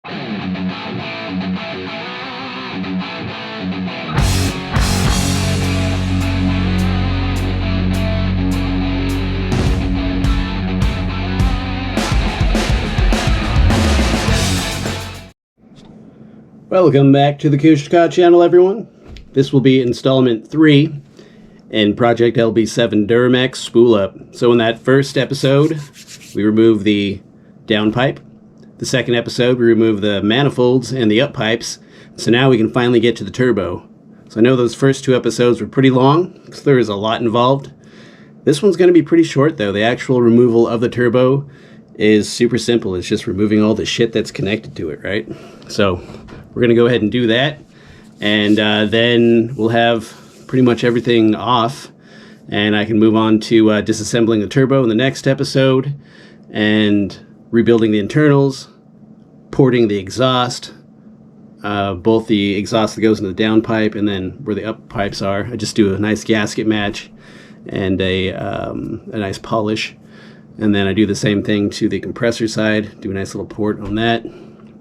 Welcome back to the Kushka channel, everyone. This will be installment 3 in Project LB7 Duramax spool up. So in that first episode, we removed the downpipe. The second episode, we removed the manifolds and the up pipes. So now we can finally get to the turbo. So I know those first 2 episodes were pretty long, because there is a lot involved. This one's going to be pretty short, though. The actual removal of the turbo is super simple. It's just removing all the shit that's connected to it, right? So we're going to go ahead and do that, and then we'll have pretty much everything off, and I can move on to disassembling the turbo in the next episode, and rebuilding the internals, porting the exhaust, both the exhaust that goes into the downpipe and then where the up pipes are. I just do a nice gasket match and a nice polish, and then I do the same thing to the compressor side, do a nice little port on that.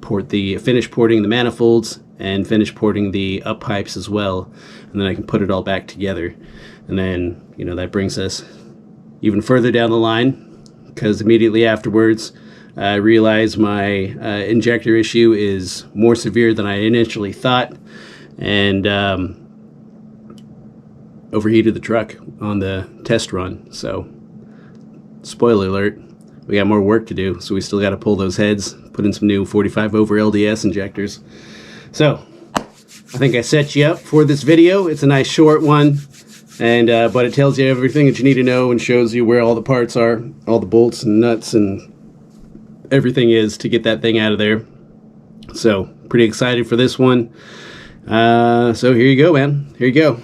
Finish porting the manifolds and finish porting the up pipes as well, and then I can put it all back together. And then, you know, that brings us even further down the line, because immediately afterwards I realized my injector issue is more severe than I initially thought, and overheated the truck on the test run. So spoiler alert, we got more work to do, so we still got to pull those heads, put in some new 45 over LDS injectors. So I think I set you up for this video. It's a nice short one, and but it tells you everything that you need to know and shows you where all the parts are, all the bolts and nuts and everything is to get that thing out of there. So pretty excited for this one. So here you go, man. Here you go.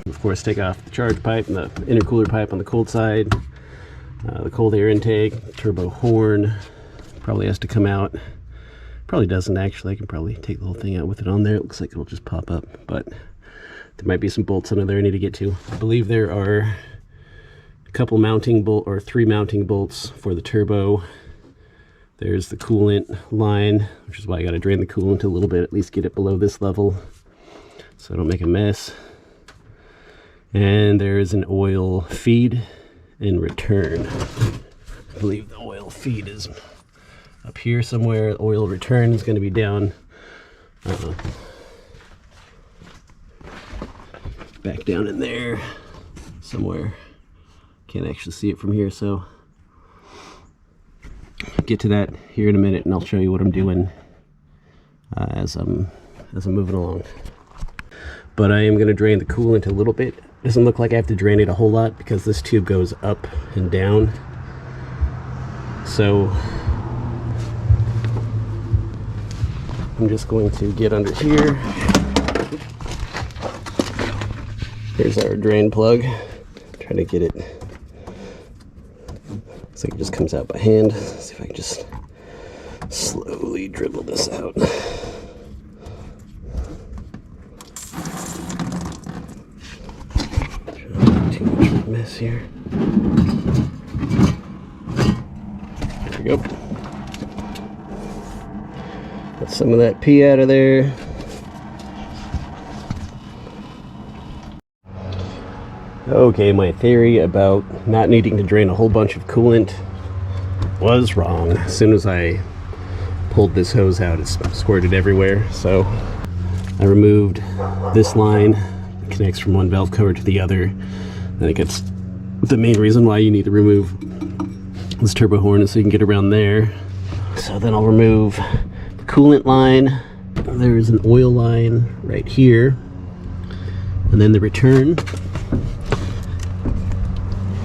Of course, take off the charge pipe and the intercooler pipe on the cold side. The cold air intake, turbo horn probably has to come out. Probably doesn't, actually. I can probably take the whole thing out with it on there. It looks like it'll just pop up, but there might be some bolts under there I need to get to. I believe there are a couple mounting bolt or 3 mounting bolts for the turbo. There's the coolant line, which is why I got to drain the coolant a little bit, at least get it below this level so I don't make a mess. And there's an oil feed in return. I believe the oil feed is up here somewhere. The oil return is going to be down back down in there somewhere. Can't actually see it from here, so I'll get to that here in a minute, and I'll show you what I'm doing as I'm moving along. But I am going to drain the coolant a little bit. Doesn't look like I have to drain it a whole lot because this tube goes up and down. So I'm just going to get under here. Here's our drain plug. Try to get it. Looks like it just comes out by hand. Let's see if I can just slowly dribble this out. Too much of a mess here. There we go. Got some of that pee out of there. Okay, my theory about not needing to drain a whole bunch of coolant was wrong. As soon as I pulled this hose out, it squirted everywhere. So I removed this line. It connects from one valve cover to the other. I think it's the main reason why you need to remove this turbo horn, so you can get around there. So then I'll remove the coolant line. There's an oil line right here. And then the return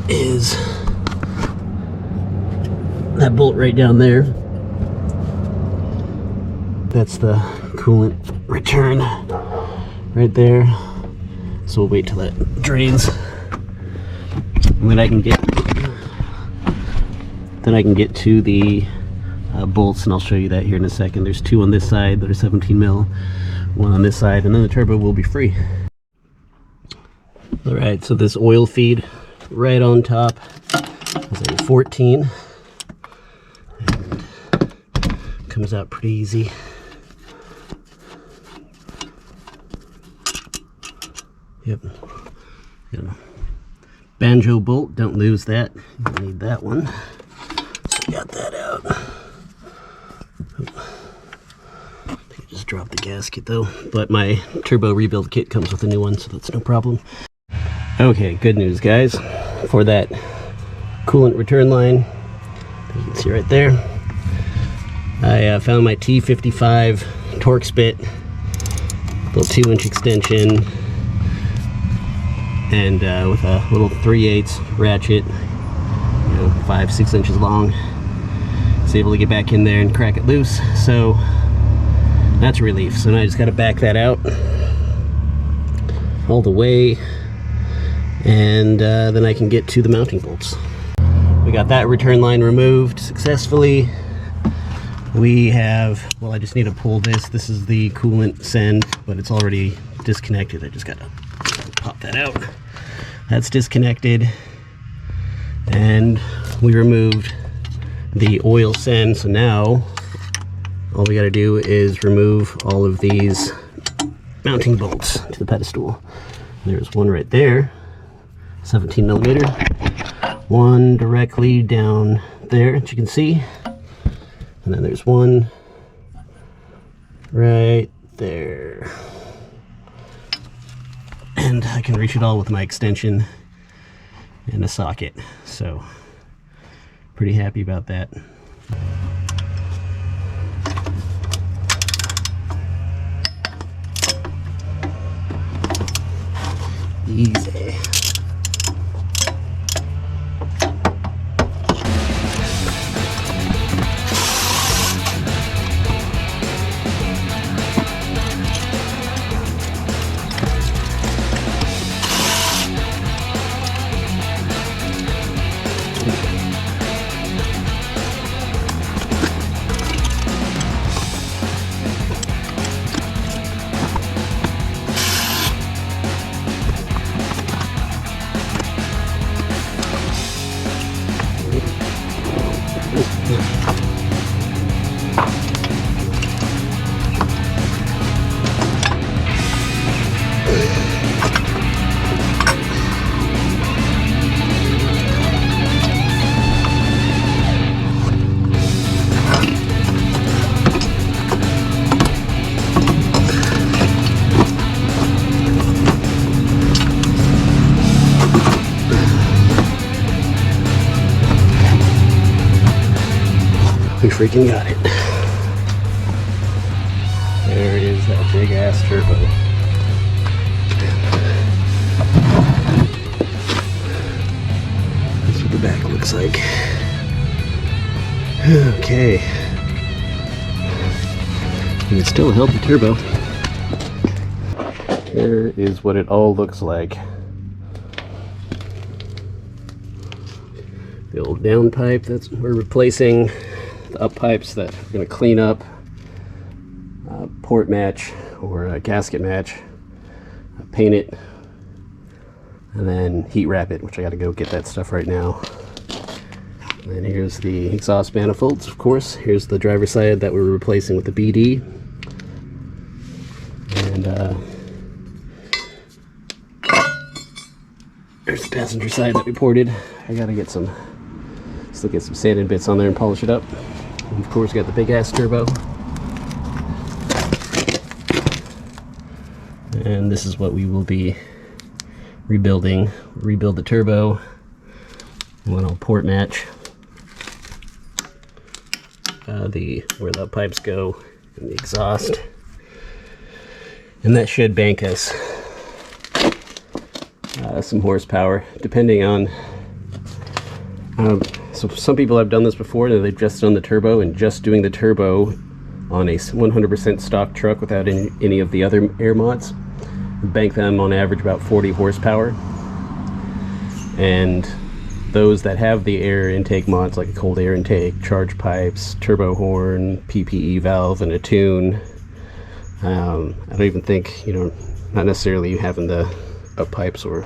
is that bolt right down there. That's the coolant return right there. So we'll wait till that drains, and then I can get to the bolts, and I'll show you that here in a second. There's 2 on this side that are 17 mil, 1 on this side, and then the turbo will be free. All right, so this oil feed right on top is a 14. And comes out pretty easy. Yep. Banjo bolt, don't lose that. You need that one. So got that out. I just dropped the gasket though, but my turbo rebuild kit comes with a new one, so that's no problem. Okay, good news guys. For that coolant return line, you can see right there, I found my T55 torque spit, little 2-inch extension, and with a little 3/8 ratchet, 5-6 inches long. It's able to get back in there and crack it loose, so that's a relief. So now I just got to back that out all the way, and then I can get to the mounting bolts. We got that return line removed successfully. We have, well, I just need to pull this. This is the coolant send, but it's already disconnected. I just got to pop that out. That's disconnected, and we removed the oil send. So now all we got to do is remove all of these mounting bolts to the pedestal. There's one right there, 17 millimeter, one directly down there, as you can see, and then there's one right there. And I can reach it all with my extension and a socket, so pretty happy about that. Easy. We freaking got it. There it is, that big ass turbo. That's what the back looks like. Okay. And it's still a healthy turbo. Here is what it all looks like. The old down pipe that we're replacing. The up pipes that we're going to clean up, port match or a gasket match, paint it, and then heat wrap it, which I got to go get that stuff right now. And then here's the exhaust manifolds, of course. Here's the driver's side that we're replacing with the BD. And there's the passenger side that we ported. I got to get some, still get some sanded bits on there and polish it up. And of course, got the big ass turbo. And this is what we will be rebuilding. Rebuild the turbo, and then I'll port match where the pipes go and the exhaust. And that should bank us some horsepower, depending on so some people have done this before, and they've just done the turbo, and just doing the turbo on a 100% stock truck without any of the other air mods bank them on average about 40 horsepower. And those that have the air intake mods, like a cold air intake, charge pipes, turbo horn, PPE valve, and a tune, I don't even think, not necessarily having the up pipes or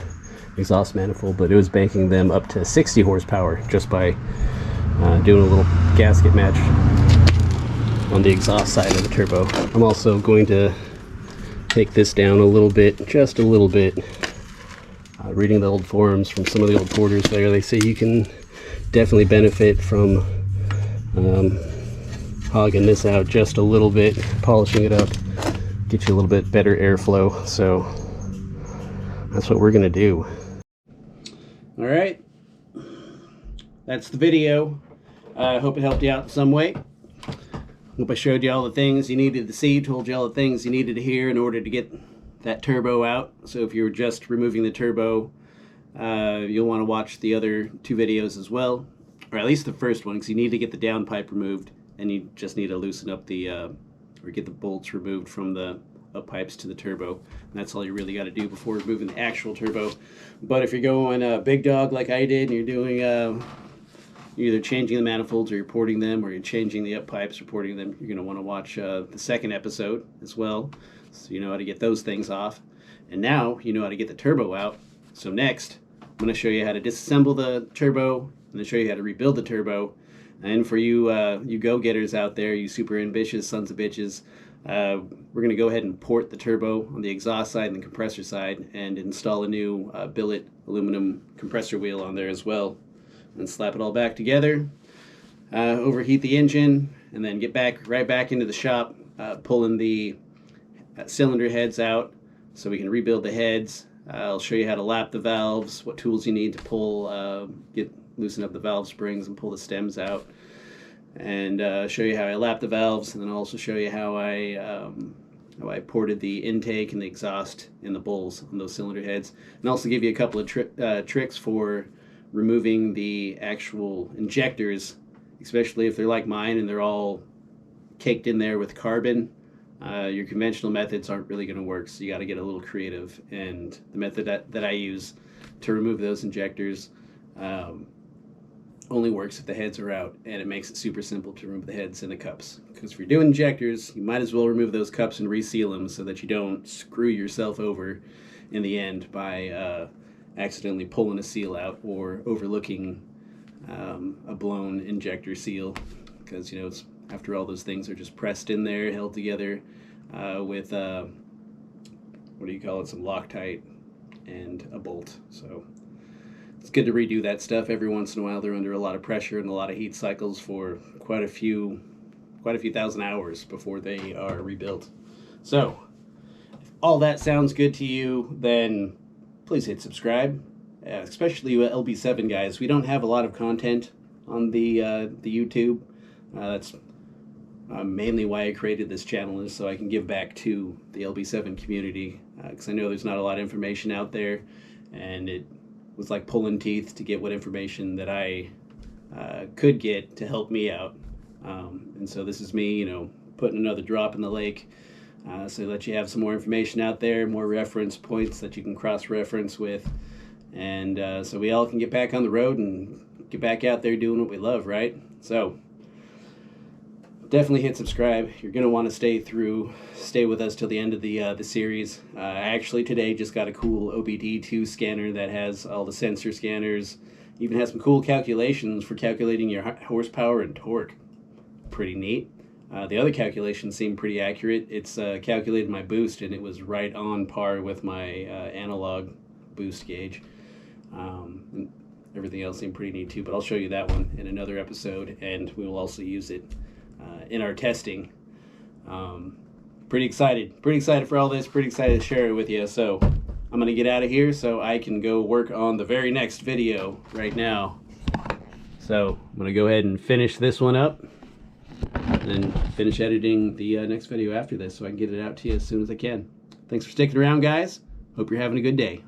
exhaust manifold, but it was banking them up to 60 horsepower just by doing a little gasket match on the exhaust side of the turbo. I'm also going to take this down a little bit, just a little bit. Reading the old forums from some of the old porters there, they say you can definitely benefit from hogging this out just a little bit, polishing it up, get you a little bit better airflow. So that's what we're gonna do. All right, that's the video. I hope it helped you out in some way. Hope I showed you all the things you needed to see, told you all the things you needed to hear in order to get that turbo out. So if you're just removing the turbo, you'll want to watch the other 2 videos as well, or at least the first one, because you need to get the downpipe removed, and you just need to loosen up the or get the bolts removed from the up pipes to the turbo. And that's all you really got to do before removing the actual turbo. But if you're going big dog like I did, and you're doing you're either changing the manifolds, or you're porting them, or you're changing the up pipes or porting them, you're going to want to watch the second episode as well, so you know how to get those things off. And now you know how to get the turbo out. So next, I'm going to show you how to disassemble the turbo, and then show you how to rebuild the turbo. And for you you go-getters out there, you super ambitious sons of bitches, we're going to go ahead and port the turbo on the exhaust side and the compressor side, and install a new billet aluminum compressor wheel on there as well, and slap it all back together, overheat the engine, and then get right back into the shop, pulling the cylinder heads out so we can rebuild the heads. I'll show you how to lap the valves, what tools you need to pull, loosen up the valve springs and pull the stems out, and show you how I lap the valves, and then I'll also show you how I ported the intake and the exhaust and the bowls on those cylinder heads, and also give you a couple of tricks for removing the actual injectors, especially if they're like mine and they're all caked in there with carbon. Your conventional methods aren't really going to work, so you got to get a little creative. And the method that I use to remove those injectors only works if the heads are out, and it makes it super simple to remove the heads and the cups. Because if you're doing injectors, you might as well remove those cups and reseal them so that you don't screw yourself over in the end by accidentally pulling a seal out or overlooking a blown injector seal. Because, you know, after all, those things are just pressed in there, held together with what do you call it, some Loctite and a bolt. So it's good to redo that stuff every once in a while. They're under a lot of pressure and a lot of heat cycles for quite a few thousand hours before they are rebuilt. So if all that sounds good to you, then please hit subscribe, especially you LB7 guys. We don't have a lot of content on the YouTube. That's mainly why I created this channel, is so I can give back to the LB7 community, because I know there's not a lot of information out there, and it was like pulling teeth to get what information that I could get to help me out. And so this is me, you know, putting another drop in the lake, so that you have some more information out there, more reference points that you can cross-reference with, and so we all can get back on the road and get back out there doing what we love, right? So definitely hit subscribe. You're going to want to stay with us till the end of the series. I actually today just got a cool OBD2 scanner that has all the sensor scanners, even has some cool calculations for calculating your horsepower and torque. Pretty neat. The other calculations seem pretty accurate. It's calculated my boost, and it was right on par with my analog boost gauge. And everything else seemed pretty neat too, but I'll show you that one in another episode, and we will also use it in our testing. Pretty excited for all this, pretty excited to share it with you. So I'm gonna get out of here so I can go work on the very next video right now. So I'm gonna go ahead and finish this one up, and then finish editing the next video after this so I can get it out to you as soon as I can. Thanks for sticking around, guys. Hope you're having a good day.